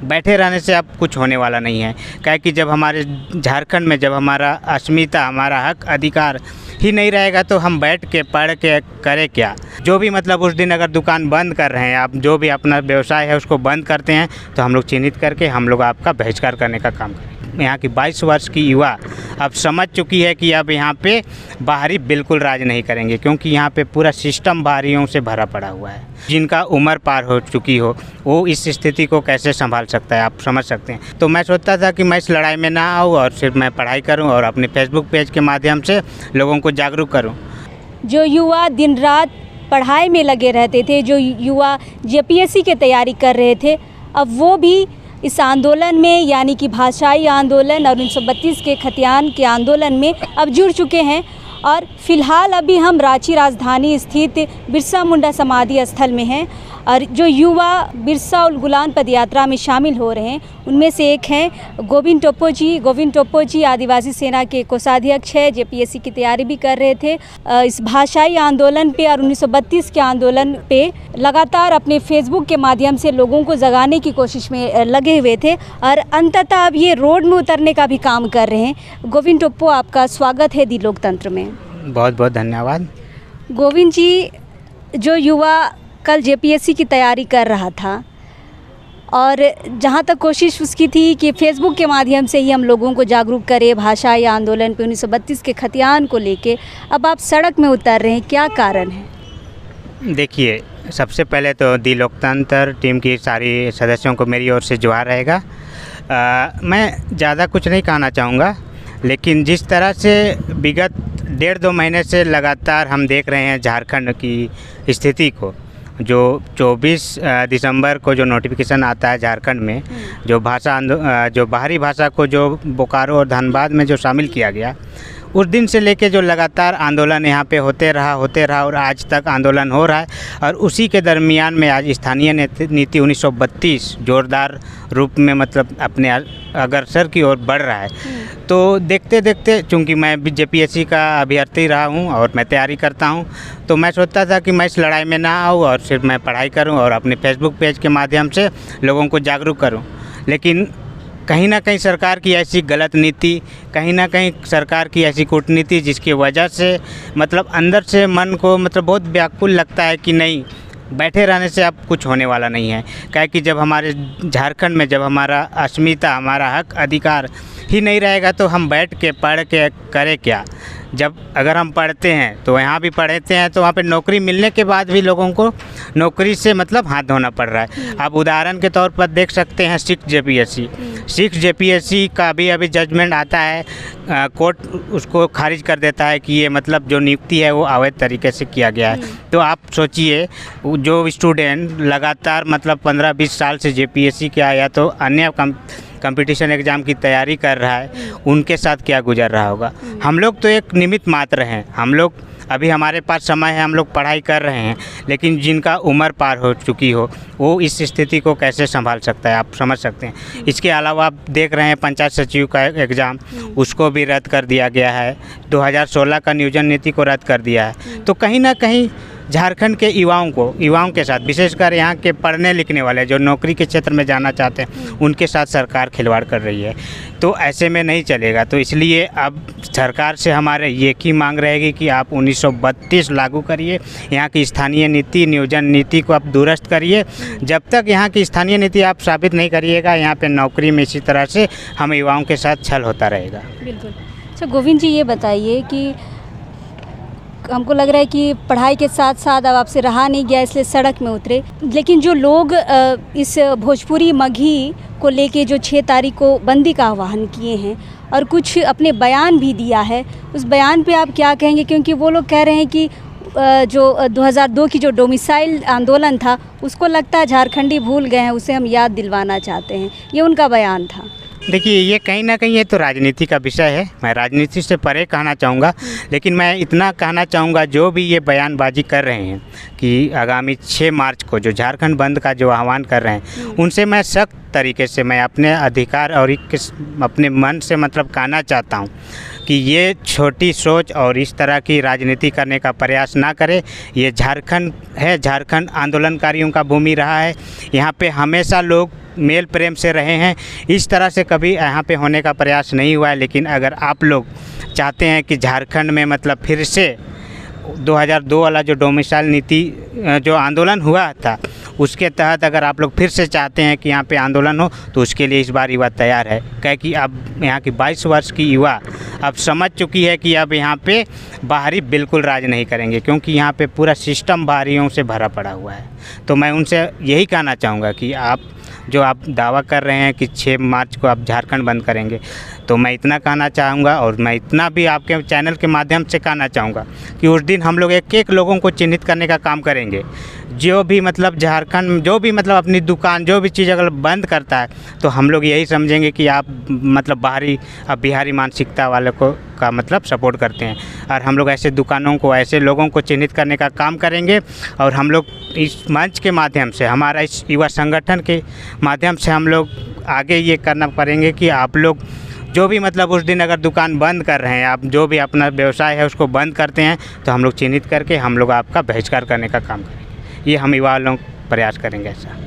बैठे रहने से अब कुछ होने वाला नहीं है। क्या कि जब हमारे झारखंड में जब हमारा अस्मिता, हमारा हक अधिकार ही नहीं रहेगा तो हम बैठ के पढ़ के करें क्या। जो भी मतलब उस दिन अगर दुकान बंद कर रहे हैं आप, जो भी अपना व्यवसाय है उसको बंद करते हैं, तो हम लोग चिन्हित करके हम लोग आपका बहिष्कार करने का काम करें। यहाँ की 22 वर्ष की युवा अब समझ चुकी है कि अब यहाँ पे बाहरी बिल्कुल राज नहीं करेंगे, क्योंकि यहाँ पे पूरा सिस्टम बाहरियों से भरा पड़ा हुआ है। जिनका उम्र पार हो चुकी हो वो इस स्थिति को कैसे संभाल सकता है, आप समझ सकते हैं। तो मैं सोचता था कि मैं इस लड़ाई में ना आऊँ और सिर्फ मैं पढ़ाई करूँ और अपने फेसबुक पेज के माध्यम से लोगों को जागरूक करूँ। जो युवा दिन रात पढ़ाई में लगे रहते थे, जो युवा जेपीएससी की तैयारी कर रहे थे, अब वो भी इस आंदोलन में यानी कि भाषाई आंदोलन और 1932 के खतियान के आंदोलन में अब जुड़ चुके हैं। और फिलहाल अभी हम रांची राजधानी स्थित बिरसा मुंडा समाधि स्थल में हैं और जो युवा बिरसा उलगुलान पदयात्रा में शामिल हो रहे हैं उनमें से एक हैं गोविंद टोप्पो जी आदिवासी सेना के कोषाध्यक्ष है, जेपीएससी की तैयारी भी कर रहे थे। इस भाषाई आंदोलन पे और 1932 के आंदोलन पे लगातार अपने फेसबुक के माध्यम से लोगों को जगाने की कोशिश में लगे हुए थे और अंततः अब ये रोड में उतरने का भी काम कर रहे हैं। गोविंद टोप्पो, आपका स्वागत है दी लोकतंत्र में। बहुत बहुत धन्यवाद। गोविंद जी, जो युवा कल जेपीएससी की तैयारी कर रहा था और जहाँ तक कोशिश उसकी थी कि फेसबुक के माध्यम से ही हम लोगों को जागरूक करें भाषाई आंदोलन पे 1932 के खतियान को लेके, अब आप सड़क में उतर रहे हैं, क्या कारण है? देखिए, सबसे पहले तो दी लोकतंत्र टीम की सारी सदस्यों को मेरी ओर से जोहार रहेगा। मैं ज़्यादा कुछ नहीं कहना चाहूँगा, लेकिन जिस तरह से विगत 1.5-2 महीने से लगातार हम देख रहे हैं झारखंड की स्थिति को, जो 24 दिसंबर को जो नोटिफिकेशन आता है झारखंड में, जो बाहरी भाषा को जो बोकारो और धनबाद में जो शामिल किया गया, उस दिन से लेके जो लगातार आंदोलन यहाँ पे होते रहा और आज तक आंदोलन हो रहा है। और उसी के दरमियान में आज स्थानीय नीति 1932 जोरदार रूप में मतलब अपने अग्रसर की ओर बढ़ रहा है। तो देखते देखते, चूँकि मैं भी जेपीएससी का अभ्यर्थी रहा हूँ और मैं तैयारी करता हूँ, तो मैं सोचता था कि मैं इस लड़ाई में ना आऊँ और सिर्फ मैं पढ़ाई करूँ और अपने फेसबुक पेज के माध्यम से लोगों को जागरूक करूँ। लेकिन कहीं ना कहीं सरकार की ऐसी गलत नीति, कहीं ना कहीं सरकार की ऐसी कूटनीति, जिसकी वजह से मतलब अंदर से मन को मतलब बहुत व्याकुल लगता है कि नहीं, बैठे रहने से अब कुछ होने वाला नहीं है। क्या कि जब हमारे झारखंड में जब हमारा अस्मिता, हमारा हक अधिकार ही नहीं रहेगा तो हम बैठ के पढ़ के करें क्या। जब अगर हम पढ़ते हैं तो यहाँ भी पढ़ते हैं तो वहाँ पे नौकरी मिलने के बाद भी लोगों को नौकरी से मतलब हाथ धोना पड़ रहा है। आप उदाहरण के तौर पर देख सकते हैं 6 जेपीएससी का भी अभी जजमेंट आता है, कोर्ट उसको खारिज कर देता है कि ये मतलब जो नियुक्ति है वो अवैध तरीके से किया गया है। तो आप सोचिए, जो स्टूडेंट लगातार मतलब 15-20 साल से जेपीएससी का या तो अन्य कंपटीशन एग्ज़ाम की तैयारी कर रहा है, उनके साथ क्या गुजर रहा होगा। हम लोग तो एक निमित्त मात्र हैं, हम लोग अभी हमारे पास समय है, हम लोग पढ़ाई कर रहे हैं, लेकिन जिनका उम्र पार हो चुकी हो वो इस स्थिति को कैसे संभाल सकता है, आप समझ सकते हैं। इसके अलावा आप देख रहे हैं पंचायत सचिव का एग्ज़ाम, उसको भी रद्द कर दिया गया है। 2016 का नियोजन नीति को रद्द कर दिया है। तो कहीं ना कहीं झारखंड के युवाओं के साथ, विशेषकर यहाँ के पढ़ने लिखने वाले जो नौकरी के क्षेत्र में जाना चाहते हैं, उनके साथ सरकार खिलवाड़ कर रही है। तो ऐसे में नहीं चलेगा। तो इसलिए अब सरकार से हमारे ये की मांग रहेगी कि आप 1932 लागू करिए, यहाँ की स्थानीय नीति, नियोजन नीति को आप दुरुस्त करिए। जब तक यहाँ की स्थानीय नीति आप साबित नहीं करिएगा, यहाँ पे नौकरी में इसी तरह से हम युवाओं के साथ छल होता रहेगा। बिल्कुल। अच्छा गोविंद जी, ये बताइए कि हमको लग रहा है कि पढ़ाई के साथ साथ अब आपसे रहा नहीं गया इसलिए सड़क में उतरे, लेकिन जो लोग इस भोजपुरी मगही को लेके जो 6 तारीख को बंदी का आह्वान किए हैं और कुछ अपने बयान भी दिया है, उस बयान पे आप क्या कहेंगे? क्योंकि वो लोग कह रहे हैं कि जो 2002 की जो डोमिसाइल आंदोलन था उसको लगता है झारखंडी भूल गए हैं, उसे हम याद दिलवाना चाहते हैं, ये उनका बयान था। देखिए, ये कहीं ना कहीं ये तो राजनीति का विषय है, मैं राजनीति से परे कहना चाहूँगा। लेकिन मैं इतना कहना चाहूँगा, जो भी ये बयानबाजी कर रहे हैं कि आगामी 6 मार्च को जो झारखंड बंद का जो आह्वान कर रहे हैं, उनसे मैं सख्त तरीके से मैं अपने अधिकार और अपने मन से मतलब कहना चाहता हूँ कि ये छोटी सोच और इस तरह की राजनीति करने का प्रयास ना करे। ये झारखंड है, झारखंड आंदोलनकारियों का भूमि रहा है। यहाँ पे हमेशा लोग मेल प्रेम से रहे हैं। इस तरह से कभी यहाँ पे होने का प्रयास नहीं हुआ है। लेकिन अगर आप लोग चाहते हैं कि झारखंड में मतलब फिर से 2002 वाला जो डोमिसाइल नीति जो आंदोलन हुआ था उसके तहत अगर आप लोग फिर से चाहते हैं कि यहाँ पे आंदोलन हो तो उसके लिए इस बार युवा तैयार है। क्योंकि अब यहाँ की 22 वर्ष की युवा अब समझ चुकी है कि अब यहाँ पे बाहरी बिल्कुल राज नहीं करेंगे, क्योंकि यहाँ पे पूरा सिस्टम बाहरियों से भरा पड़ा हुआ है। तो मैं उनसे यही कहना चाहूँगा कि आप दावा कर रहे हैं कि 6 मार्च को आप झारखंड बंद करेंगे, तो मैं इतना कहना चाहूँगा और मैं इतना भी आपके चैनल के माध्यम से कहना चाहूँगा कि उस दिन हम लोग एक एक लोगों को चिन्हित करने का काम करेंगे। जो भी मतलब झारखंड में जो भी मतलब अपनी दुकान जो भी चीज़ अगर बंद करता है तो हम लोग यही समझेंगे कि आप मतलब बाहरी बिहारी मानसिकता वालों को का मतलब सपोर्ट करते हैं। और हम लोग ऐसे दुकानों को ऐसे लोगों को चिन्हित करने का काम करेंगे। और हम लोग इस मंच के माध्यम से हमारा इस युवा संगठन के माध्यम से हम लोग आगे ये करना पड़ेंगे कि आप लोग जो भी मतलब उस दिन अगर दुकान बंद कर रहे हैं, आप जो भी अपना व्यवसाय है उसको बंद करते हैं, तो हम लोग चिन्हित करके हम लोग आपका बहिष्कार करने का काम करेंगे। ये हम युवा लोग प्रयास करेंगे ऐसा।